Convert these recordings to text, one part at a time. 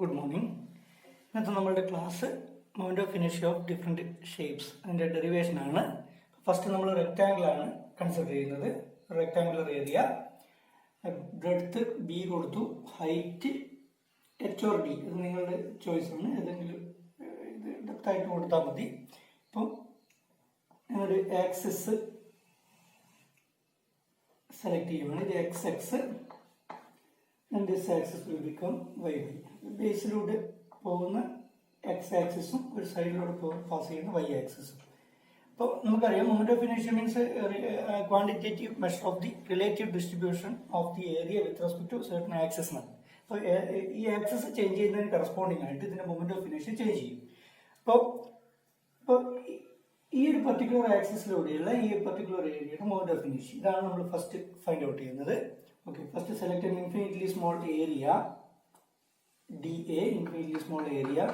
Good morning. ഇന്നത്തെ നമ്മളുടെ class moment of inertia of different shapes അതിൻ്റെ ഡെറിവേഷൻ ആണ്. ഫസ്റ്റ് നമ്മൾ റെക്റ്റാങ്കിൾ ആണ് കൺസിഡർ ചെയ്യുന്നത്. റെക്റ്റാങ്കുലർ ഏരിയ, ബ്രെഡ്ത്ത് ബി കൊടുത്തു, ഹൈറ്റ് എച്ച് ഓർ ഡി, ഇത് നിങ്ങളുടെ ചോയ്സ് ആണ്. ഏതെങ്കിലും ഇത് ഡെപ്ത് ആയിട്ട് കൊടുത്താൽ മതി. ഇപ്പം ഞങ്ങളുടെ ആക്സിസ് സെലക്ട് ചെയ്യുകയാണ്. ഇത് X X, and this axis will become y. ബേസിലൂടെ പോകുന്ന എക്സ് ആക്സിസും ഒരു സൈഡിലൂടെ പാസ് ചെയ്യുന്ന വൈ ആക്സിസും. അപ്പോൾ നമുക്കറിയാം moment of inertia means quantitative measure of the relative distribution of the area with respect to certain axis എന്നാണ്. അപ്പോൾ ഈ ആക്സിസ് ചേഞ്ച് ചെയ്യുന്നതിന് കറസ്പോണ്ടിങ് ആയിട്ട് ഇതിന്റെ മൊമെന്റ് ഓഫ് ഇനർഷ്യ ചേഞ്ച് ചെയ്യും. അപ്പോൾ ഈ ഒരു പർട്ടിക്കുലർ ആക്സിസിലൂടെയുള്ള ഈ പർട്ടിക്കുലർ ഏരിയയുടെ മൊമെന്റ് ഓഫ് ഇനർഷ്യ ഇതാണ് നമ്മൾ ഫസ്റ്റ് ഫൈൻഡ് ഔട്ട് ചെയ്യുന്നത്. Okay, first select an infinitely small area, dA, infinitely small area.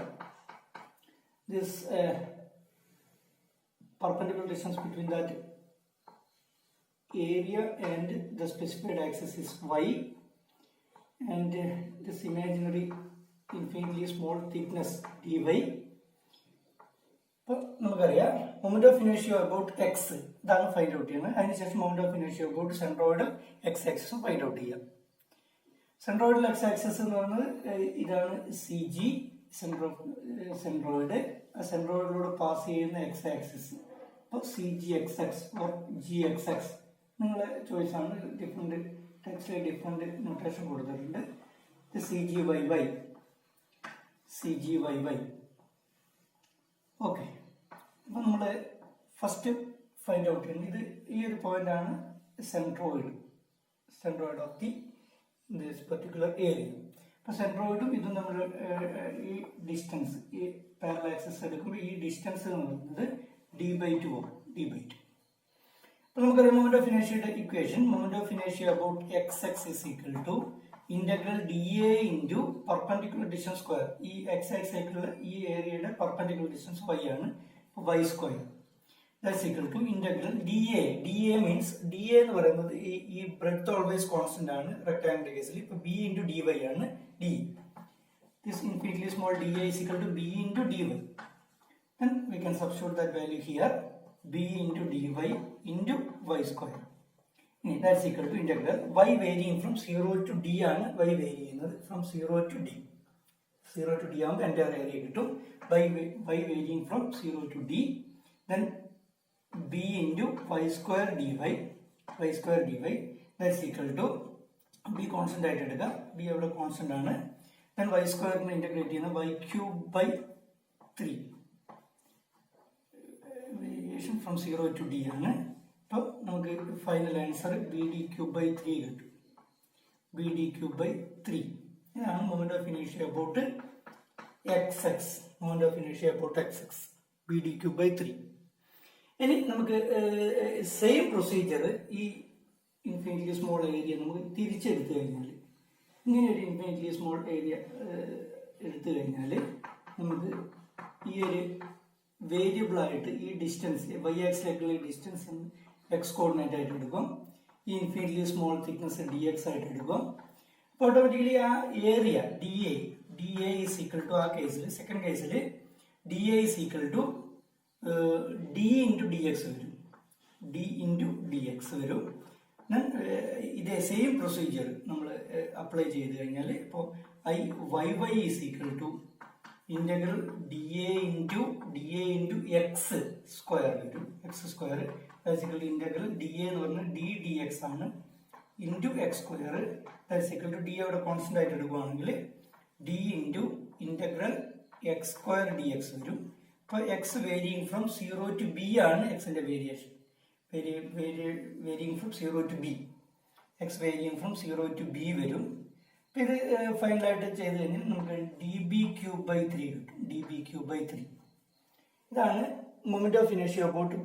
This perpendicular distance between that area and the specified axis is y, and this imaginary infinitely small thickness dy. നമുക്കറിയാം moment of inertia about X ഇതാണ് find out ചെയ്യുന്നത്. അതിനുശേഷം moment of inertia about centroid X ആക്സിസും find out ചെയ്യാം. സെൻട്രോയിഡിൽ X axis എന്ന് പറയുന്നത് ഇതാണ് C G centroid. ആ സെൻട്രോയിഡിലൂടെ പാസ് ചെയ്യുന്ന എക്സ് ആക്സിസ് അപ്പോൾ C G X X or G X X നിങ്ങളുടെ ചോയ്സ് ആണ്. ഡിഫറെന്റ് ടെക്സ്റ്റിൽ ഡിഫറെന്റ് നൊട്ടേഷൻ കൊടുത്തിട്ടുണ്ട്. ഇത് C G Y Y, C G Y Y. Okay, അപ്പം നമ്മൾ ഫസ്റ്റ് ഫൈൻഡ് ഔട്ട് ചെയ്യുന്നത് ഇത് ഈ ഒരു പോയിന്റ് ആണ് centroid of the this particular area. അപ്പോൾ സെൻട്രോയിഡും ഇതും നമ്മൾ ഈ ഡിസ്റ്റൻസ് ഈ പാരലൽ ആക്സിസ് എടുക്കുമ്പോൾ ഈ ഡിസ്റ്റൻസ് എന്ന് പറയുന്നത് d/2 ആണ്. d/2. അപ്പോൾ നമുക്കറിയാം മൊമെന്റ് ഓഫ് ഇനർഷ്യയുടെ equation, moment of inertia about X X is equal to integral D A into perpendicular distance square. ഈ എക്സ് ആക്സിസ് ആയിട്ടുള്ള ഈ ഏരിയയുടെ പെർപെൻഡിക്കുലർ ഡിസ്റ്റൻസ് y ആണ്. അപ്പോൾ y square that's equal to integral D A. D A means D A എന്ന് പറയുന്നത് ഈ breadth always constant ആണ് റെക്ടാംഗിൾ കേസിൽ. ഇപ്പോൾ ബി ഇൻറ്റു ഡി വൈ ആണ് D. This infinitely small D A is equal to B into D Y. Then we can substitute that value here, b into dy into y square. That's equal to integral y varying from 0 to d ആണ്. y vary ചെയ്യുന്നത് from 0 to d. 0 to d ആകുമ്പോൾ entire area കിട്ടും. y varying from 0 to d. Then b into y square dy. y square dy. That's equal to b constant ആയിട്ട് എടുക്കുക. b അവിടെ constant ആണ്. Then y square integrate ചെയ്യുന്ന y cube by 3. From 0 to d ആണ്. അപ്പോൾ നമുക്ക് final answer B D cube by 3 കിട്ടും. B D cube by 3 ഇതാണ് moment of inertia about X X. Moment of inertia about X X B D cube by 3. ഇനി നമുക്ക് same procedure ഈ infinitely small area നമുക്ക് തിരിച്ചെടുത്തു കഴിഞ്ഞാൽ, ഇങ്ങനെ ഒരു ഇൻഫിനിറ്റ്ലി സ്മോൾ ഏരിയ എടുത്തു കഴിഞ്ഞാൽ നമുക്ക് ഈ ഒരു വേരിയബിൾ ആയിട്ട് ഈ ഡിസ്റ്റൻസ് വൈ ആക്സിലേക്കുള്ള ഡിസ്റ്റൻസ് എക്സ് കോർഡിനേറ്റ് ആയിട്ട് എടുക്കും. ഈ infinitely small thickness D X ആയിട്ട് എടുക്കും. അപ്പോൾ ഓട്ടോമാറ്റിക്കലി ആ area D A is equal to, ആ കേസിൽ സെക്കൻഡ് കേസിൽ D A is equal to D into D X വരും. ഡി ഇൻറ്റു ഡി എക്സ് വരും. ഇതേ സെയിം പ്രൊസീജിയർ നമ്മൾ അപ്ലൈ ചെയ്ത് കഴിഞ്ഞാൽ ഇപ്പോൾ Y Y is equal to integral D A into X square വരും. X square that's integral D A എന്ന് പറഞ്ഞാൽ ഡി ഡി എക്സ് ആണ് into X square that's equal to D അവിടെ കോൺസ്റ്റന്റ് ആയിട്ട് എടുക്കുകയാണെങ്കിൽ D into integral X square D X വരും. അപ്പോൾ X varying from 0 to b ആണ് എക്സിന്റെ variation. Varying from 0 to b. X varying from 0 to b വരും. അപ്പോൾ ഇത് ഫൈനലായിട്ട് ചെയ്ത് കഴിഞ്ഞാൽ നമുക്ക് ഡി ബി ക്യൂബ് ബൈ 3 കിട്ടും. ഡി ബി ക്യൂബ് ബൈ 3 ഇതാണ് moment of inertia about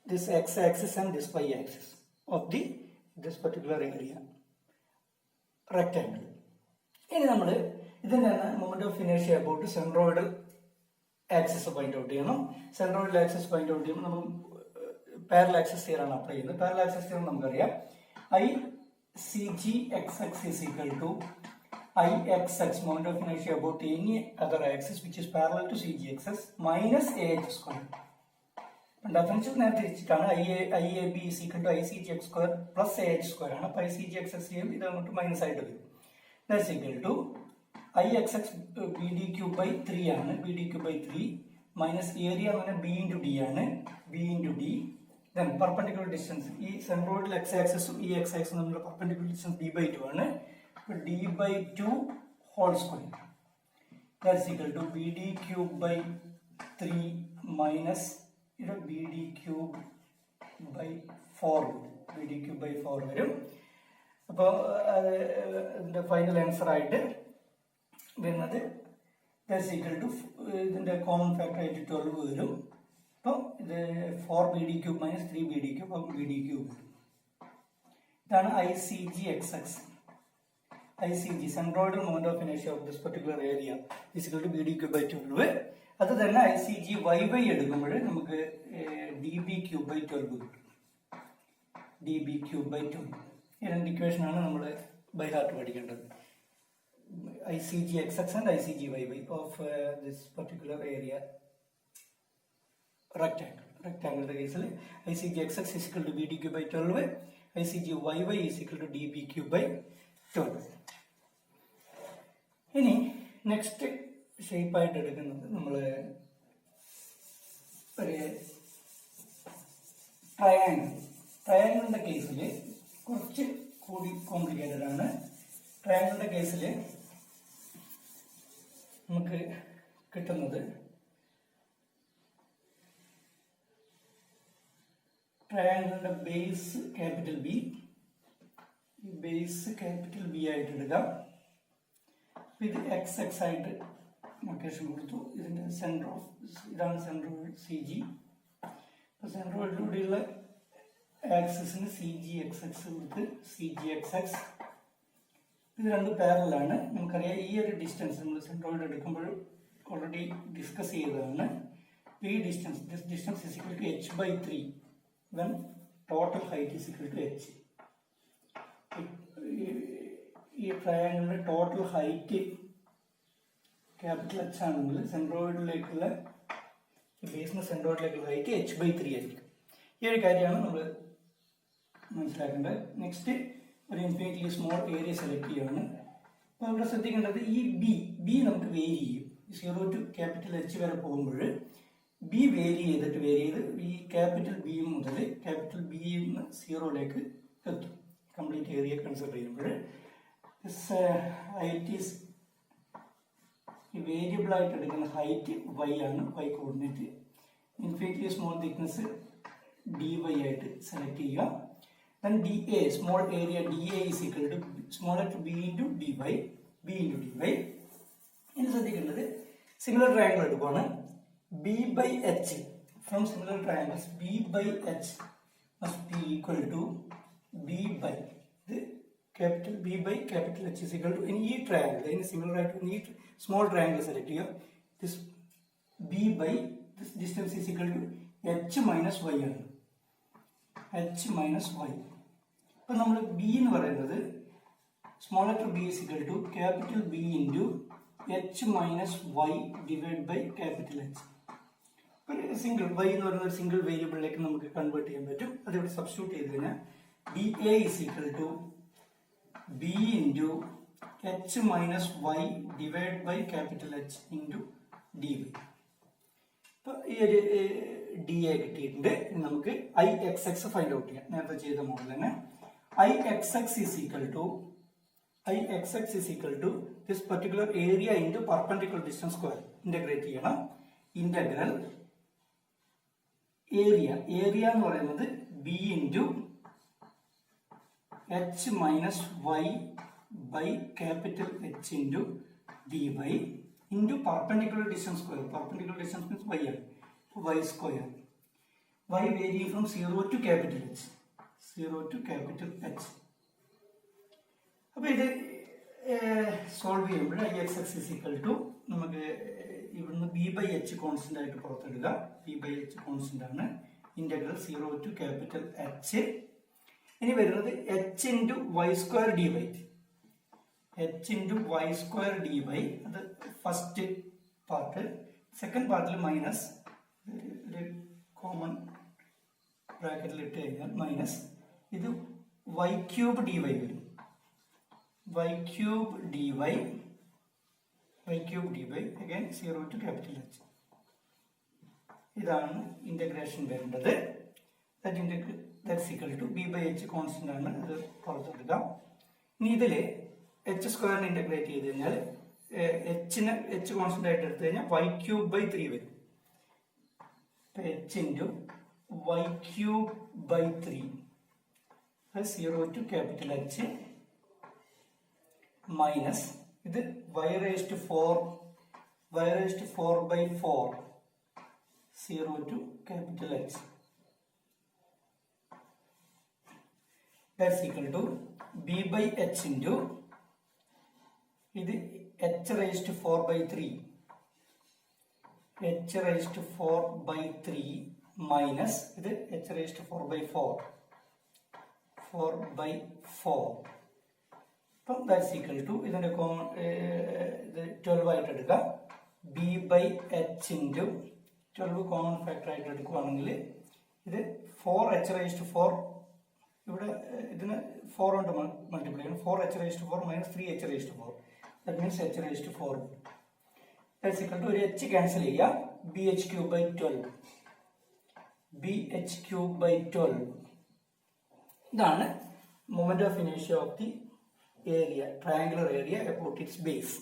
this X axis and this Y axis of this particular area rectangle. ഇനി നമ്മൾ ഇതിൻ്റെ moment of inertia about centroidal axis find out ചെയ്യണം. Centroidal axis find out ചെയ്യുമ്പോൾ നമുക്ക് parallel axis തിയറാണ് apply ചെയ്യുന്നത്. Parallel axis theorem നമുക്കറിയാം. I CG XX is equal to Ixx, moment of inertia about any other axis which is parallel to CGXS minus AH square. Definition IAB is equal to ICGX square plus AH square. ICGXS is minus side. That's equal to Ixx BD cube by 3 BD cube by 3 minus area B into D B into D. Then perpendicular distance E centroid x-axis to x-axis perpendicular distance D by 2 D by 2 whole square. That's equal to BD cube by 3 minus BD cube by 4. BD cube by 4 varum. The final answer that's equal to the common factor 12 varum. So, 4 BD cube minus 3 BD cube of BD cube. Then ICGXX. ICG, centroidal moment of inertia of this particular area, is equal to BD cube by 12. Other than ICG YY DB cube by 12. DB cube by 12. This equation is by heart. ICGXX and ICGYY of this particular area. Rectangle case ICGXX is equal to BD cube by 12, ICGYY is equal to DB cube by 12. Next shape triangle. Triangle case complicated. Triangle case triangle base capital B with x side location center of centroid CG. The centroid axis in CGXX with CGXX. This is parallel. We have distance centroid already discussed. P distance. This distance is equal to h by 3 when total height is equal to h. This triangle total height capital H centroid base centroid height h by 3. Here next infinitely small area select B vary 0 to capital H B vary capital B capital B 0 complete area consider. This height is variable height y coordinate. Infinitely small thickness dy select. Then dA small area dA is equal to smaller to b into dy. In similar triangle B by H. From similar triangles B by H must be equal to B by the capital B by capital H is equal to in each triangle. In similar in each small triangle select here. This B by this distance is equal to H minus Y. H minus Y. Now B in small letter B is equal to capital B into H minus Y divided by capital H. Single Y is single variable like we convert it. Substitute dA is equal to B into H minus Y divided by capital H into dy. dA Ixx find out Ixx is equal to this particular area into perpendicular distance square. Integrate integral area B into H minus Y by capital H into dy into perpendicular distance square. Perpendicular distance means y square. Y varying from 0 to capital H. 0 to capital H. Now, solve Ixx is equal to B by H constant. B by H constant integral 0 to capital H. H into y square dy. h into y square dy, അത് first part. Second പാർട്ടിൽ minus ഒരു common ബ്രാക്കറ്റിൽ ഇട്ട് കഴിഞ്ഞാൽ minus ഇത് y cube dy വരും. y cube dy again 0 to capital H. ഇതാണ് integration വരേണ്ടത്. That's equal to b by h constant ആണ്, ഇത് പുറത്തെടുക്കാം. ഇനി ഇതിൽ h സ്ക്വയറിന് ഇന്റഗ്രേറ്റ് ചെയ്ത് കഴിഞ്ഞാൽ h കോൺസ്റ്റന്റ് ആയിട്ട് എടുത്തു കഴിഞ്ഞാൽ y ക്യൂബ് ബൈ 3 വരും. h into y cube by 3 0 to capital H minus ഇത് y raised to 4 by 4 0 to capital H. That's equal to b by h into ഇത് h raised to 4 by 3 minus ഇത് h raised to 4 by 4 അപ്പം that's equal to ഇതിന്റെ ഇത് 12 ആയിട്ട് എടുക്കാം. b by h into 12 common factor ആയിട്ട് എടുക്കുകയാണെങ്കിൽ ഇത് 4h raised to 4 ഇവിടെ ഇതിന് 4 കൊണ്ട് മൾട്ടിപ്ലൈ ചെയ്യണം. 4h raised to 4 minus 3h raised to 4. That means h raised to 4. That's equal to ഒരു h ക്യാൻസൽ ചെയ്യുക. bh cube by 12. ഇതാണ് moment of inertia of the area, triangular area about its base.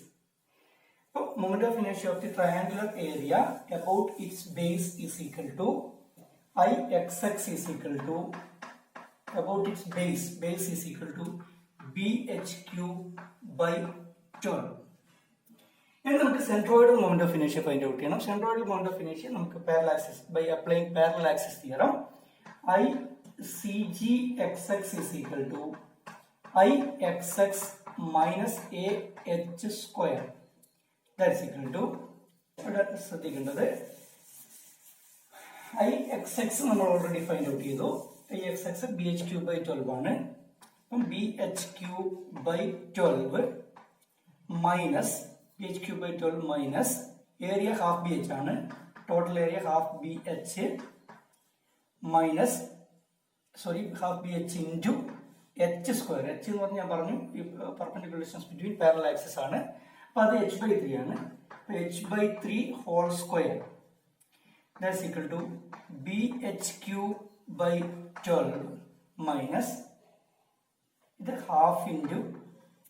So moment of inertia of the triangular area about its base is equal to Ixx is equal to about its base is equal to bh cube by 12. And നമുക്ക് centroidal moment of inertia find out ചെയ്യണം. Centroidal moment of inertia നമുക്ക് parallel axis by applying parallel axis theorem ICG xx is equal to Ixx minus AH square. That's equal to ഇവിടെ ശ്രദ്ധിക്കേണ്ടത് Ixx നമ്മൾ already find out ചെയ്തു. Ixx bh cube by 12 ആണ്. അപ്പം bh cube by 12 minus bh cube by 12 minus area half bh ആണ്. Total area half bh minus half bh into h square. h എന്ന് പറഞ്ഞാൽ ഞാൻ പറഞ്ഞു perpendicular distance between parallel axis ആണ്. അപ്പൊ അത് h by 3 ആണ്. h by 3 whole square. That's equal to bh cube by 12 minus ഇത് ഹാഫ് ഇൻറ്റു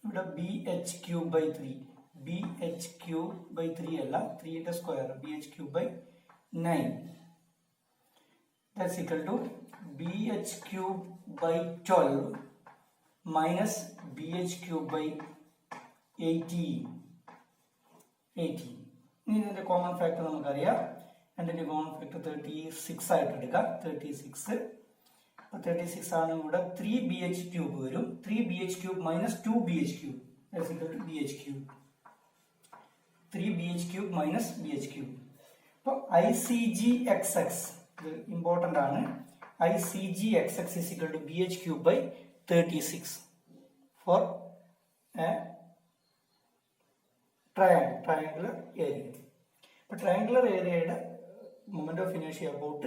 ഇവിടെ bh cube by 3. bh cube by 3 അല്ല 3 ന്റെ square bh cube by 9. That's equal to bh cube by 12 minus bh cube by 18. ഇനി ഇതിന്റെ common factor നമുക്കറിയാം. അതിന്റെ common factor 36 ആയിട്ട് എടുക്കാം. 36 ആണ്. ഇവിടെ 3 bh ക്യൂബ് വരും. 3 bh cube minus 2 bh cube that's equal to bh cube. 3 bh cube minus bh cube. അപ്പോൾ ICG xx ഇത് ഇമ്പോർട്ടന്റ് ആണ്. ICG xx is equal to bh cube by 36 for a triangular area. അപ്പോൾ triangular area moment of inertia about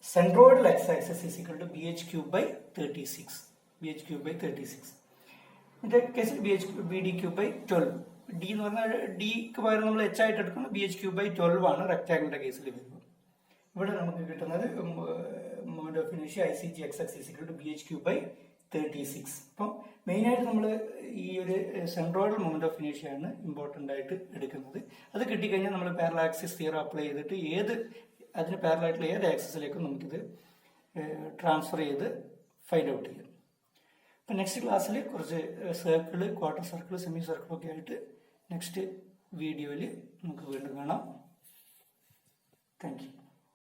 centroidal x-axis is equal to bh cube by 36. bh cube by 36. In that case bd cube by 12. d എന്ന് പറഞ്ഞാൽ ഡിക്ക് പകരം നമ്മൾ h ആയിട്ട് എടുക്കുന്നത് bh cube by 12 ആണ് റെക്ടാങ്കിളിന്റെ കേസിൽ വരുന്നത്. ഇവിടെ നമുക്ക് കിട്ടുന്നത് moment of inertia ICG xx is equal to bh cube by 36. അപ്പം മെയിനായിട്ട് നമ്മൾ ഈ ഒരു സെൻട്രോയിഡൽ മൊമെന്റ് ഓഫ് ഇനേഷ്യ ആണ് ഇമ്പോർട്ടൻ്റ് ആയിട്ട് എടുക്കുന്നത്. അത് കിട്ടിക്കഴിഞ്ഞാൽ നമ്മൾ പാരലൽ ആക്സിസ് തിയറം അപ്ലൈ ചെയ്തിട്ട് അതിന് പാരലൽ ആയിട്ടുള്ള ഏത് ആക്സിസിലേക്കും നമുക്കിത് ട്രാൻസ്ഫർ ചെയ്ത് ഫൈൻഡ് ഔട്ട് ചെയ്യാം. അപ്പം നെക്സ്റ്റ് ക്ലാസ്സിൽ കുറച്ച് സർക്കിള്, ക്വാർട്ടർ സർക്കിൾ, സെമി സർക്കിളൊക്കെ ആയിട്ട് നെക്സ്റ്റ് വീഡിയോയിൽ നമുക്ക് വീണ്ടും കാണാം. Thank you.